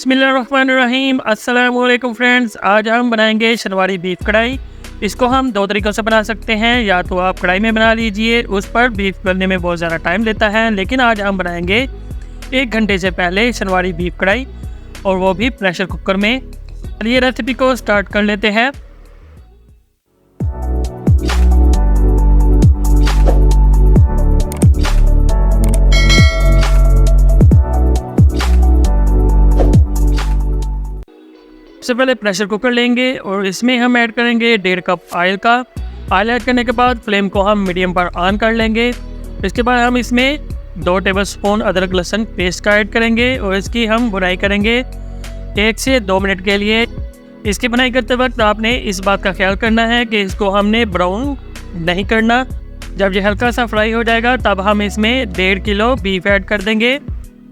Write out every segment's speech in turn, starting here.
बिस्मिल्लाहिर्रहमानिर्रहीम। अस्सलाम वालेकुम फ्रेंड्स, आज हम बनाएंगे शनवारी बीफ कढ़ाई। इसको हम दो तरीक़ों से बना सकते हैं, या तो आप कढ़ाई में बना लीजिए, उस पर बीफ गलने में बहुत ज़्यादा टाइम लेता है, लेकिन आज हम बनाएंगे 1 घंटे से पहले शनवारी बीफ कढ़ाई, और वो भी प्रेशर कुकर में। चलिए रेसिपी को स्टार्ट कर लेते हैं। सबसे पहले प्रेशर कुकर लेंगे और इसमें हम ऐड करेंगे 1.5 कप ऑयल का। ऑयल ऐड करने के बाद फ्लेम को हम मीडियम पर ऑन कर लेंगे। इसके बाद हम इसमें 2 टेबलस्पून अदरक लहसुन पेस्ट का ऐड करेंगे और इसकी हम भुनाई करेंगे 1 से 2 मिनट के लिए। इसकी भुनाई करते वक्त आपने इस बात का ख्याल करना है कि इसको हमने ब्राउन नहीं करना। जब ये हल्का सा फ्राई हो जाएगा तब हम इसमें 1.5 किलो बीफ ऐड कर देंगे।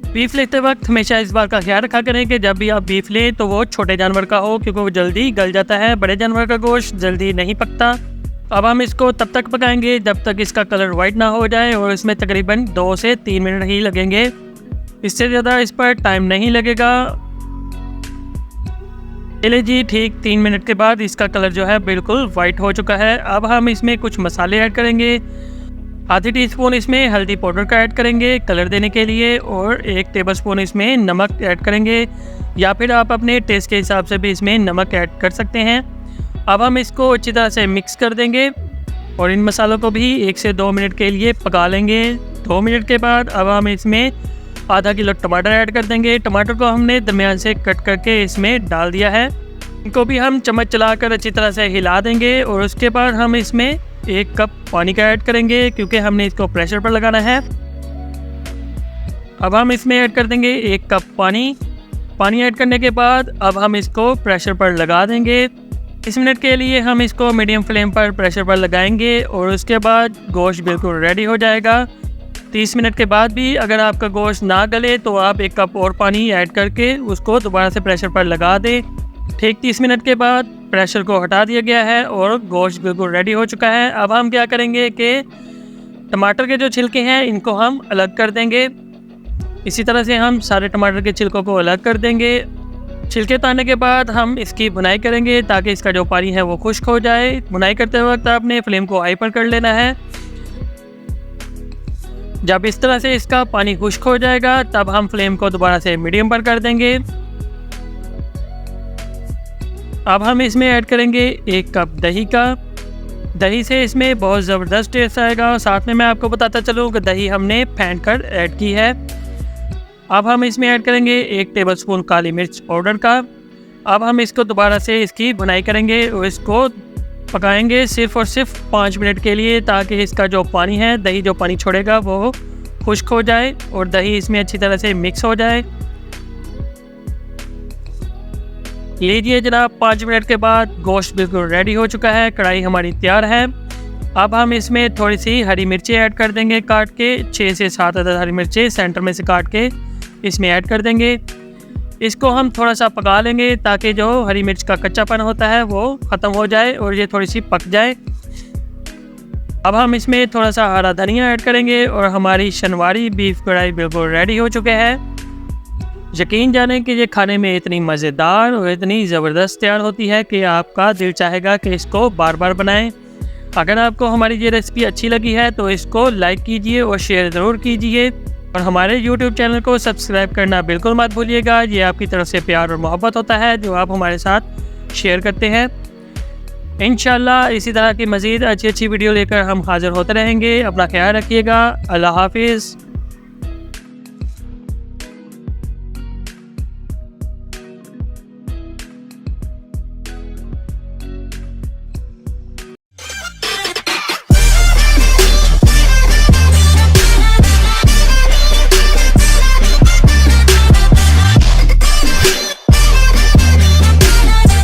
बीफ लेते वक्त हमेशा इस बात का ख्याल रखा करें कि जब भी आप बीफ लें तो वो छोटे जानवर का हो, क्योंकि वो जल्दी गल जाता है। बड़े जानवर का गोश्त जल्दी नहीं पकता। अब हम इसको तब तक पकाएंगे जब तक इसका कलर वाइट ना हो जाए, और इसमें तकरीबन 2 से 3 मिनट ही लगेंगे, इससे ज़्यादा इस पर टाइम नहीं लगेगा। चलिए जी, ठीक 3 मिनट के बाद इसका कलर जो है बिल्कुल वाइट हो चुका है। अब हम इसमें कुछ मसाले ऐड करेंगे। आधी टीस्पून इसमें हल्दी पाउडर का ऐड करेंगे कलर देने के लिए, और 1 टेबलस्पून इसमें नमक ऐड करेंगे, या फिर आप अपने टेस्ट के हिसाब से भी इसमें नमक ऐड कर सकते हैं। अब हम इसको अच्छी तरह से मिक्स कर देंगे और इन मसालों को भी 1 से 2 मिनट के लिए पका लेंगे। 2 मिनट के बाद अब हम इसमें आधा किलो टमाटर ऐड कर देंगे। टमाटर को हमने दरमियान से कट करके इसमें डाल दिया है। इनको भी हम चम्मच चलाकर अच्छी तरह से हिला देंगे, और उसके बाद हम इसमें 1 कप पानी का ऐड करेंगे, क्योंकि हमने इसको प्रेशर पर लगाना है। अब हम इसमें ऐड कर देंगे 1 कप पानी ऐड करने के बाद अब हम इसको प्रेशर पर लगा देंगे। 30 मिनट के लिए हम इसको मीडियम फ्लेम पर प्रेशर पर लगाएंगे, और उसके बाद गोश्त बिल्कुल रेडी हो जाएगा। 30 मिनट के बाद भी अगर आपका गोश्त ना गले तो आप 1 कप और पानी ऐड करके उसको दोबारा से प्रेशर पर लगा दें। ठीक 30 मिनट के बाद प्रेशर को हटा दिया गया है और गोश्त बिल्कुल रेडी हो चुका है। अब हम क्या करेंगे कि टमाटर के जो छिलके हैं इनको हम अलग कर देंगे। इसी तरह से हम सारे टमाटर के छिलकों को अलग कर देंगे। छिलके उतारने के बाद हम इसकी भुनाई करेंगे ताकि इसका जो पानी है वो खुश्क हो जाए। भुनाई करते वक्त आपने फ्लेम को हाई पर कर लेना है। जब इस तरह से इसका पानी खुश्क हो जाएगा तब हम फ्लेम को दोबारा से मीडियम पर कर देंगे। अब हम इसमें ऐड करेंगे 1 कप दही का। दही से इसमें बहुत ज़बरदस्त टेस्ट आएगा, और साथ में मैं आपको बताता चलूँ कि दही हमने फेंट कर ऐड की है। अब हम इसमें ऐड करेंगे 1 टेबलस्पून काली मिर्च पाउडर का। अब हम इसको दोबारा से इसकी भुनाई करेंगे और इसको पकाएंगे सिर्फ और सिर्फ 5 मिनट के लिए, ताकि इसका जो पानी है, दही जो पानी छोड़ेगा वो खुश्क हो जाए और दही इसमें अच्छी तरह से मिक्स हो जाए। लीजिए जनाब, 5 मिनट के बाद गोश्त बिल्कुल रेडी हो चुका है। कढ़ाई हमारी तैयार है। अब हम इसमें थोड़ी सी हरी मिर्ची ऐड कर देंगे काट के। 6 से 7 अदद हरी मिर्ची सेंटर में से काट के इसमें ऐड कर देंगे। इसको हम थोड़ा सा पका लेंगे ताकि जो हरी मिर्च का कच्चापन होता है वो ख़त्म हो जाए और ये थोड़ी सी पक जाए। अब हम इसमें थोड़ा सा हरा धनिया ऐड करेंगे और हमारी शनवारी बीफ कढ़ाई बिल्कुल रेडी हो चुके हैं। यकीन जाने कि ये खाने में इतनी मज़ेदार और इतनी ज़बरदस्त तैयार होती है कि आपका दिल चाहेगा कि इसको बार बार बनाएं। अगर आपको हमारी ये रेसिपी अच्छी लगी है तो इसको लाइक कीजिए और शेयर ज़रूर कीजिए, और हमारे YouTube चैनल को सब्सक्राइब करना बिल्कुल मत भूलिएगा। ये आपकी तरफ से प्यार और मोहब्बत होता है जो आप हमारे साथ शेयर करते हैं। इंशाल्लाह इसी तरह की मज़ीद अच्छी वीडियो लेकर हम हाज़िर होते रहेंगे। अपना ख्याल रखिएगा। अल्लाह हाफिज़।